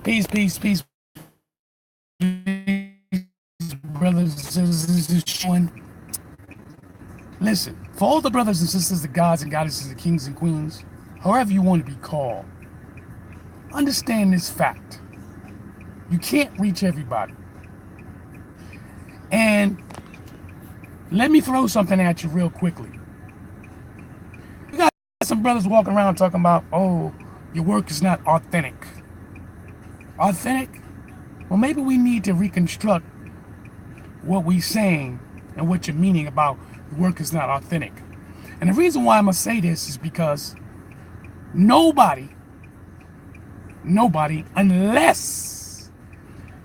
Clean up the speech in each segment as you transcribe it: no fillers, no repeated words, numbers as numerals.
Peace, peace, peace, brothers and sisters. This is showing. Listen, for all the brothers and sisters, the gods and goddesses, the kings and queens, however you want to be called, understand this fact. You can't reach everybody. And let me throw something at you real quickly. You got some brothers walking around talking about, oh, your work is not authentic. Authentic? Well, maybe we need to reconstruct what we're saying and what you're meaning about the work is not authentic. And the reason why I'm going to say this is because nobody, unless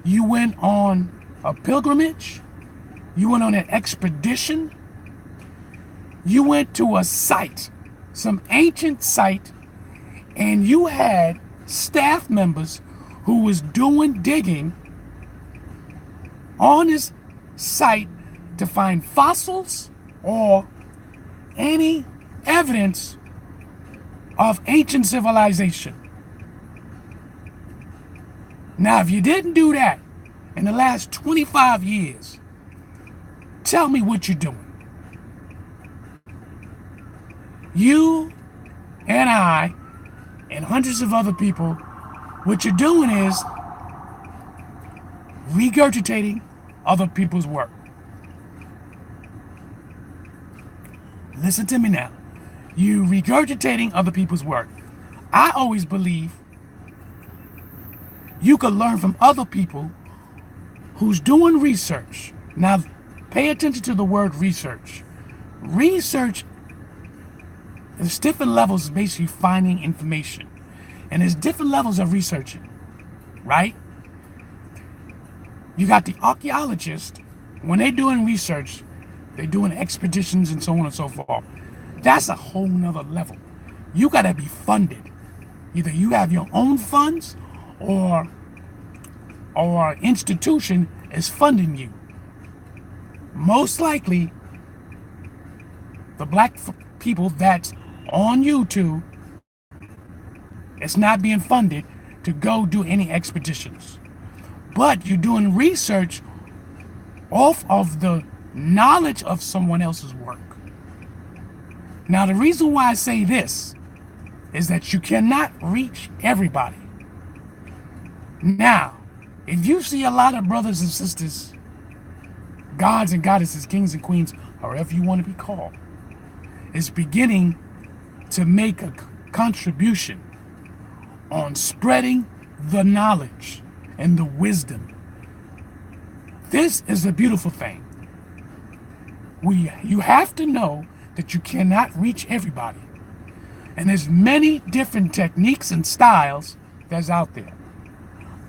you went on a pilgrimage, you went on an expedition, you went to a site, some ancient site, and you had staff members who was doing digging on this site to find fossils or any evidence of ancient civilization. Now, if you didn't do that in the last 25 years, tell me what you're doing. You and I and hundreds of other people, what you're doing is regurgitating other people's work. Listen to me now. You regurgitating other people's work. I always believe you could learn from other people who's doing research. Now, pay attention to the word research. Research is different levels of basically finding information. And there's different levels of researching, right? You got the archaeologists, when they're doing research, they're doing expeditions and so on and so forth. That's a whole nother level. You got to be funded. Either you have your own funds or an institution is funding you. Most likely, the black people that's on YouTube, it's not being funded to go do any expeditions. But you're doing research off of the knowledge of someone else's work. Now, the reason why I say this is that you cannot reach everybody. Now, if you see a lot of brothers and sisters, gods and goddesses, kings and queens, however you want to be called, is beginning to make a contribution on spreading the knowledge and the wisdom. This is a beautiful thing. You have to know that you cannot reach everybody. And there's many different techniques and styles that's out there.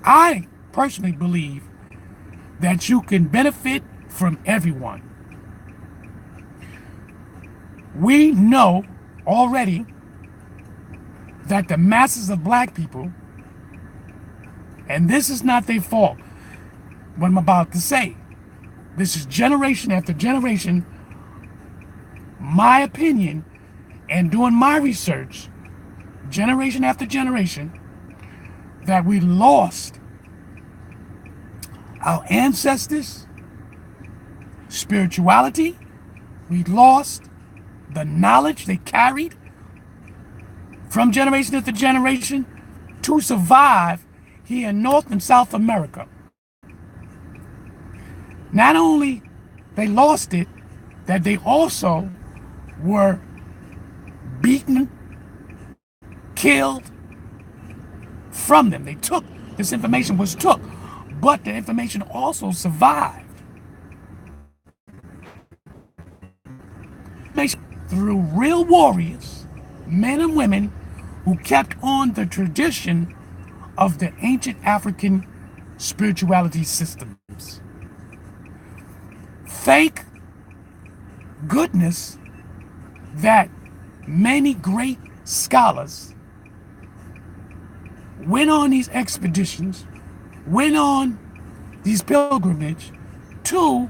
I personally believe that you can benefit from everyone. We know already that the masses of black people, and this is not their fault, what I'm about to say, this is generation after generation, my opinion, and doing my research, generation after generation, that we lost our ancestors' spirituality, we lost the knowledge they carried from generation after generation to survive here in North and South America. Not only they lost it, that they also were beaten, killed from them. This information was took, but the information also survived. Through real warriors, men and women who kept on the tradition of the ancient African spirituality systems. Thank goodness that many great scholars went on these expeditions, went on these pilgrimages to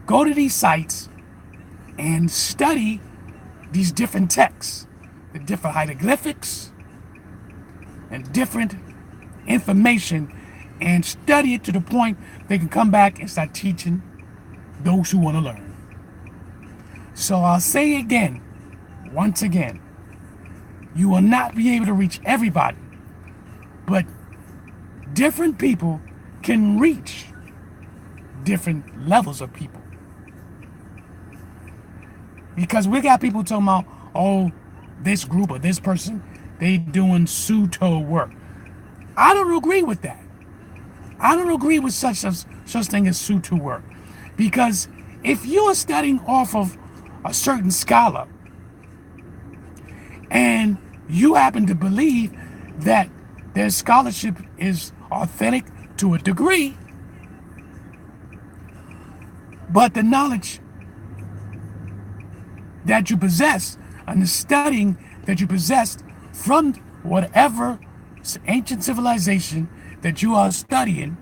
go to these sites and study these different texts, the different hieroglyphics and different information and study it to the point they can come back and start teaching those who want to learn. So I'll say again, once again, you will not be able to reach everybody, but different people can reach different levels of people. Because we got people talking about, oh, this group or this person, they doing pseudo work. I don't agree with that. I don't agree with such thing as pseudo work. Because if you are studying off of a certain scholar and you happen to believe that their scholarship is authentic to a degree, but the knowledge that you possess and the studying that you possessed from whatever ancient civilization that you are studying,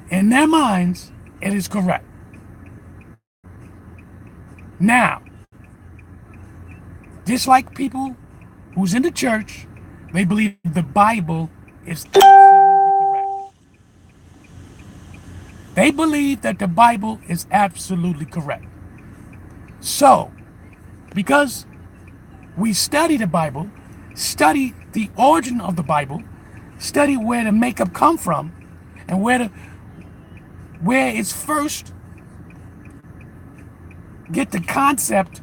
in their minds, it is correct. Now, just like people who's in the church, they believe the Bible is absolutely correct. They believe that the Bible is absolutely correct. So, because we study the Bible, study the origin of the Bible, study where the makeup come from, and where it's first get the concept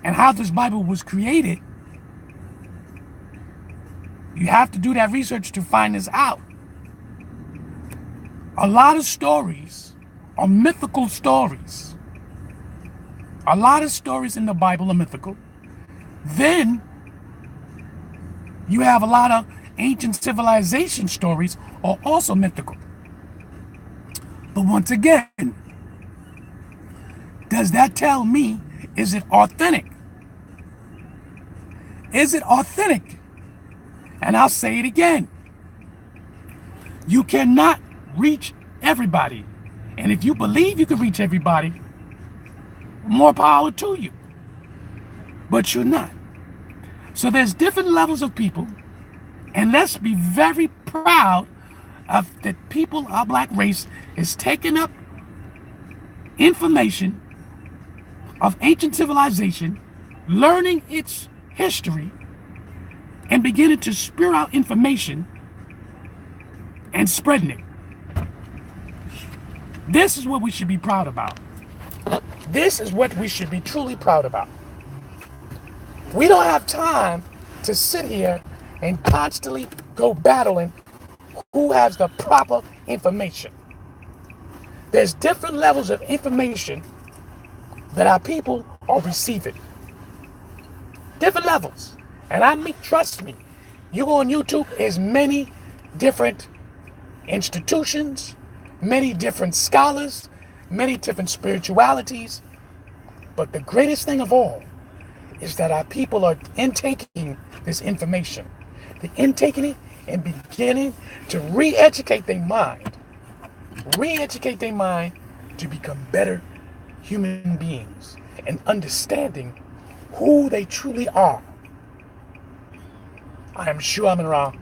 and how this Bible was created, you have to do that research to find this out. A lot of stories are mythical stories. A lot of stories in the Bible are mythical. Then you have a lot of ancient civilization stories are also mythical. But once again, does that tell me, is it authentic? Is it authentic? And I'll say it again. You cannot reach everybody. And if you believe you can reach everybody, more power to you. But you're not. So there's different levels of people. And let's be very proud of that people, our black race, is taking up information of ancient civilization, learning its history, and beginning to spew out information and spreading it. This is what we should be proud about. This is what we should be truly proud about. We don't have time to sit here and constantly go battling who has the proper information. There's different levels of information that our people are receiving. Different levels. And I mean, trust me, you go on YouTube, there's many different institutions, many different scholars, many different spiritualities. But the greatest thing of all is that our people are intaking this information. They're intaking it and beginning to re-educate their mind. Re-educate their mind to become better human beings and understanding who they truly are. I am sure I'm wrong.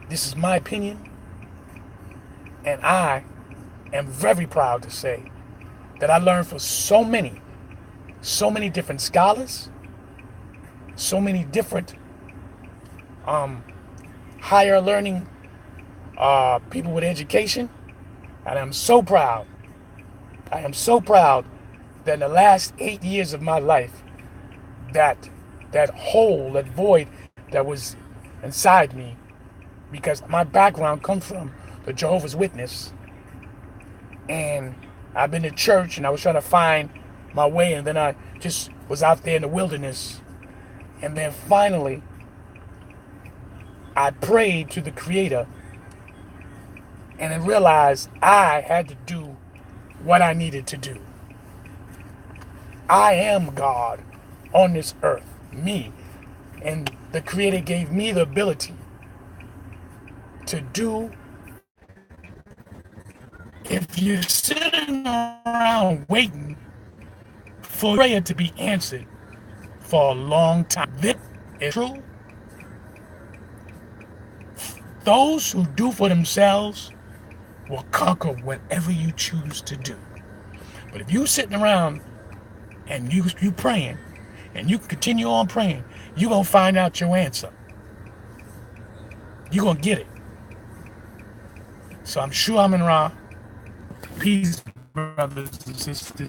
This is my opinion. And I am very proud to say that I learned from so many different scholars, so many different higher learning people with education. And I'm so proud. I am so proud that in the last 8 years of my life, that hole, that void that was inside me, because my background comes from the Jehovah's Witness, and I've been to church and I was trying to find my way, and then I just was out there in the wilderness, and then finally I prayed to the Creator, and I realized I had to do what I needed to do. I am God on this earth, me, and the Creator gave me the ability to do. If you're sitting around waiting for prayer to be answered for a long time, this is true, those who do for themselves will conquer whatever you choose to do. But if you sitting around and you praying, and you continue on praying, you're going to find out your answer. You're going to get it. So I'm sure I'm in Ra. Peace, brothers and sisters.